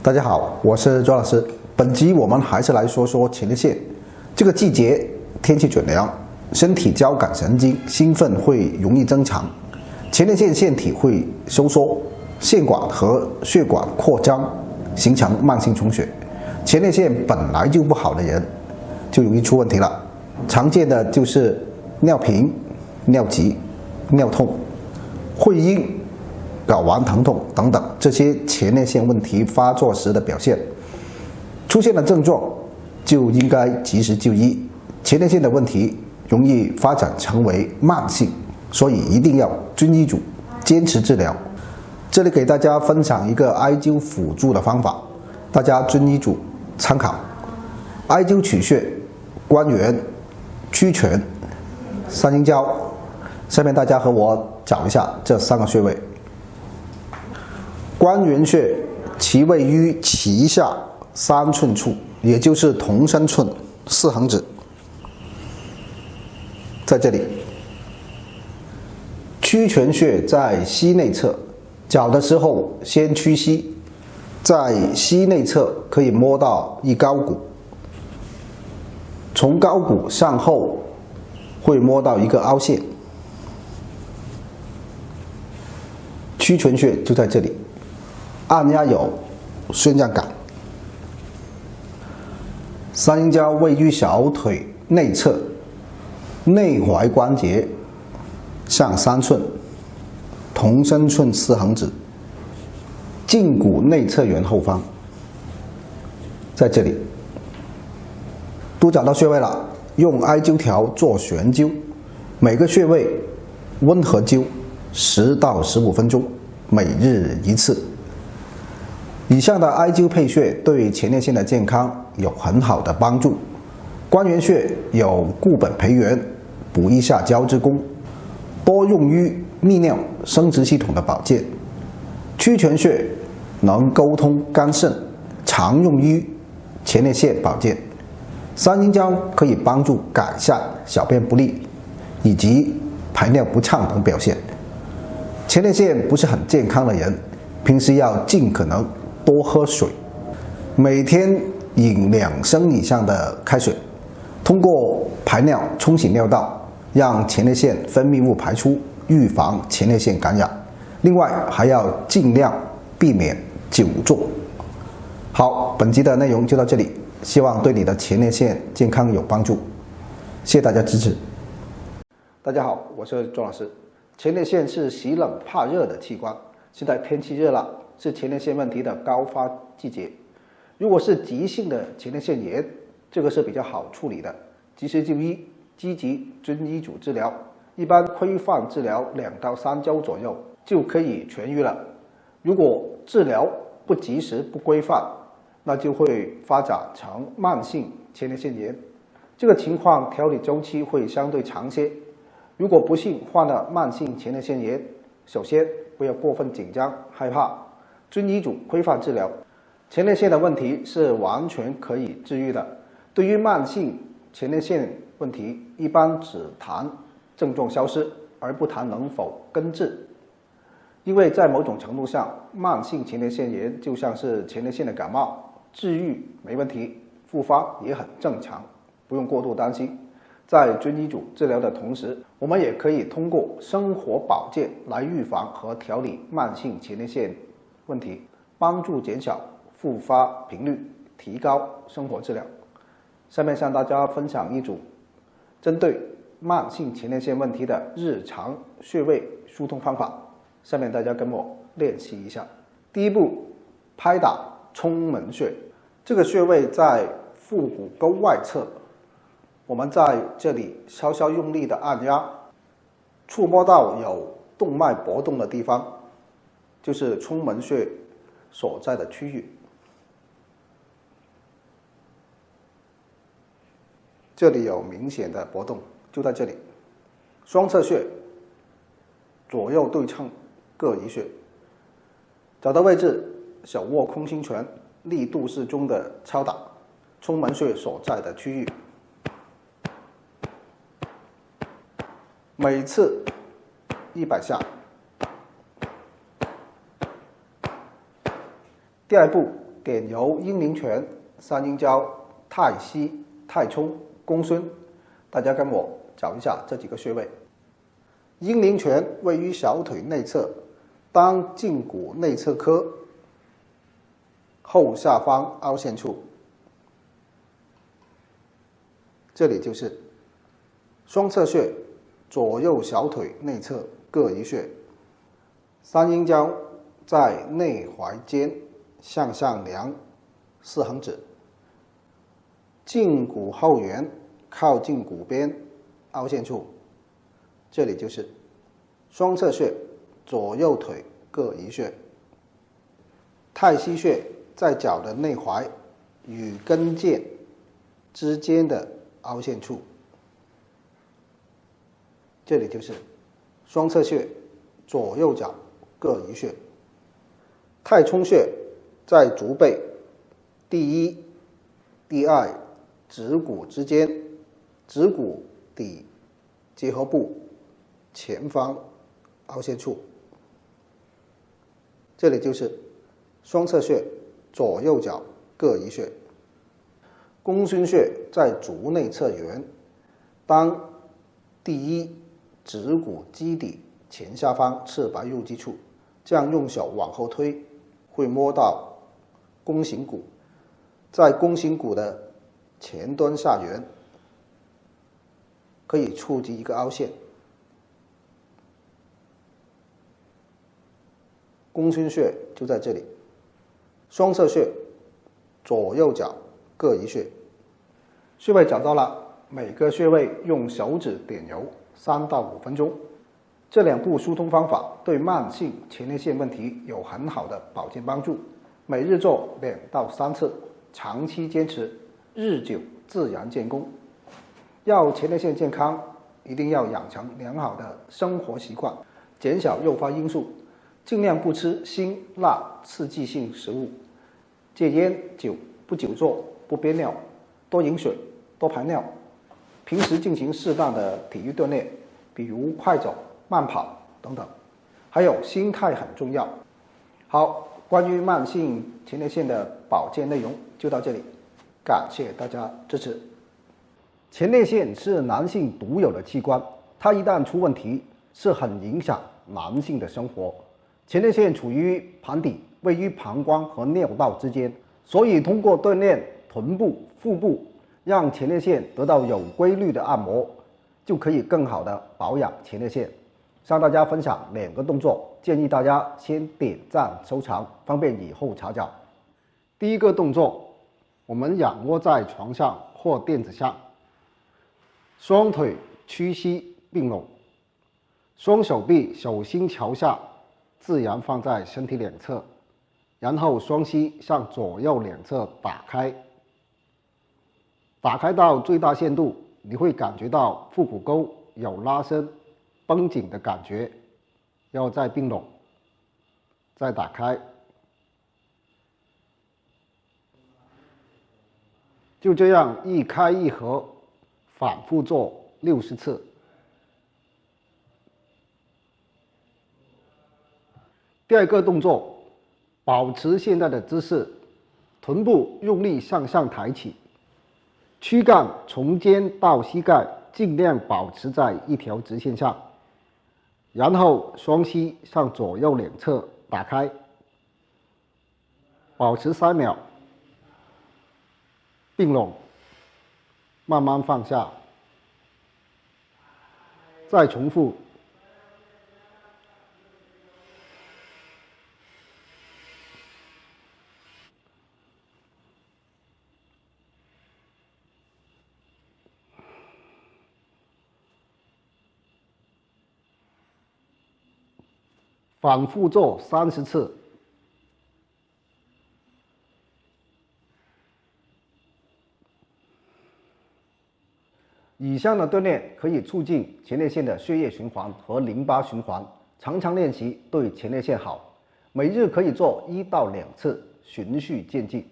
大家好，我是周老师。本集我们还是来说说前列腺。这个季节天气转凉，身体交感神经兴奋会容易增强，前列腺腺体会收缩，腺管和血管扩张，形成慢性充血。前列腺本来就不好的人，就容易出问题了。常见的就是尿频、尿急、尿痛、会阴、睾丸疼痛等等，这些前列腺问题发作时的表现。出现了症状就应该及时就医。前列腺的问题容易发展成为慢性，所以一定要遵医嘱，坚持治疗。这里给大家分享一个艾灸辅助的方法，大家遵医嘱参考。艾灸取穴：关元、曲泉、三阴交。下面大家和我找一下这3个穴位。关元穴其位于脐下3寸处，也就是同身寸4横指，在这里。曲泉穴在膝内侧，脚的时候先屈膝，在膝内侧可以摸到一梢骨，从梢骨向后会摸到一个凹陷。曲泉穴就在这里，按压有宣胀感。三阴交位于小腿内侧，内踝关节上3寸，同身寸4横指，胫骨内侧缘后方，在这里。都找到穴位了，用艾灸条做悬灸，每个穴位温和灸10到15分钟，每日1次。以上的艾灸配穴对前列腺的健康有很好的帮助。关元穴有固本培元、补益下焦之功，多用于泌尿生殖系统的保健。曲泉穴能沟通肝肾，常用于前列腺保健。三阴交可以帮助改善小便不利以及排尿不畅等表现。前列腺不是很健康的人，平时要尽可能多喝水，每天饮2升以上的开水，通过排尿冲洗尿道，让前列腺分泌物排出，预防前列腺感染。另外还要尽量避免久坐。好，本集的内容就到这里，希望对你的前列腺健康有帮助，谢谢大家支持。大家好，我是周老师。前列腺是喜冷怕热的器官，现在天气热了，是前列腺问题的高发季节。如果是急性的前列腺炎，这个是比较好处理的，及时就医，积极遵医嘱治疗，一般规范治疗2到3周左右就可以痊愈了。如果治疗不及时不规范，那就会发展成慢性前列腺炎，这个情况调理周期会相对长些。如果不幸患了慢性前列腺炎，首先不要过分紧张害怕，遵医嘱规范治疗。前列腺的问题是完全可以治愈的。对于慢性前列腺问题，一般只谈症状消失，而不谈能否根治。因为在某种程度上，慢性前列腺炎就像是前列腺的感冒，治愈没问题，复发也很正常，不用过度担心。在遵医嘱治疗的同时，我们也可以通过生活保健来预防和调理慢性前列腺问题，帮助减小复发频率，提高生活质量。下面向大家分享一组针对慢性前列腺问题的日常穴位疏通方法，下面大家跟我练习一下。第一步，拍打冲门穴，这个穴位在腹股沟外侧，我们在这里稍稍用力的按压，触摸到有动脉搏动的地方，就是冲门穴所在的区域。这里有明显的搏动，就在这里。双侧穴左右对称各1穴，找到位置，手握空心拳，力度适中的敲打冲门穴所在的区域。每次100下。第二步，点揉阴陵泉、三阴交、太溪、太冲、公孙。大家跟我找一下这几个穴位。阴陵泉位于小腿内侧，当胫骨内侧髁后下方凹陷处，这里就是双侧穴，左右小腿内侧各一穴。三阴交在内踝尖向上量4横指，胫骨后缘靠近骨边凹陷处，这里就是双侧穴，左右腿各一穴。太溪穴在脚的内踝与跟腱之间的凹陷处，这里就是双侧穴，左右脚各一穴。太冲穴在足背第一、第二指骨之间，指骨底结合部前方凹陷处，这里就是双侧穴，左右脚各一穴。公孙穴在足内侧缘，当第一指骨基底前下方赤白肉际处，这样用手往后推，会摸到弓形骨，在弓形骨的前端下缘可以触及一个凹陷。公孙穴就在这里。双侧穴，左右脚各一穴。穴位找到了，每个穴位用手指点揉3到5分钟。这2步疏通方法对慢性前列腺问题有很好的保健帮助。每日做2到3次，长期坚持，日久自然见功。要前列腺健康，一定要养成良好的生活习惯，减少诱发因素，尽量不吃辛辣刺激性食物，戒烟酒，不久坐，不憋尿，多饮水，多排尿。平时进行适当的体育锻炼，比如快走、慢跑等等。还有心态很重要。好，关于慢性前列腺的保健内容就到这里，感谢大家支持。前列腺是男性独有的器官，它一旦出问题，是很影响男性的生活。前列腺处于盘底，位于膀胱和尿道之间，所以通过锻炼臀部、腹部，让前列腺得到有规律的按摩，就可以更好的保养前列腺。向大家分享2个动作，建议大家先点赞收藏，方便以后查找。第一个动作，我们仰卧在床上或垫子上，双腿屈膝并拢，双手臂手心朝下，自然放在身体2侧，然后双膝向左右2侧打开，打开到最大限度，你会感觉到腹股沟有拉伸、绷紧的感觉，然后再并拢，再打开，就这样一开一合，反复做60次。第2个动作，保持现在的姿势，臀部用力向上抬起，躯干从肩到膝盖尽量保持在一条直线上，然后双膝向左右2侧打开，保持3秒，并拢，慢慢放下，再重复。反复做30次。以上的锻炼可以促进前列腺的血液循环和淋巴循环，常常练习对前列腺好。每日可以做1到2次，循序渐进。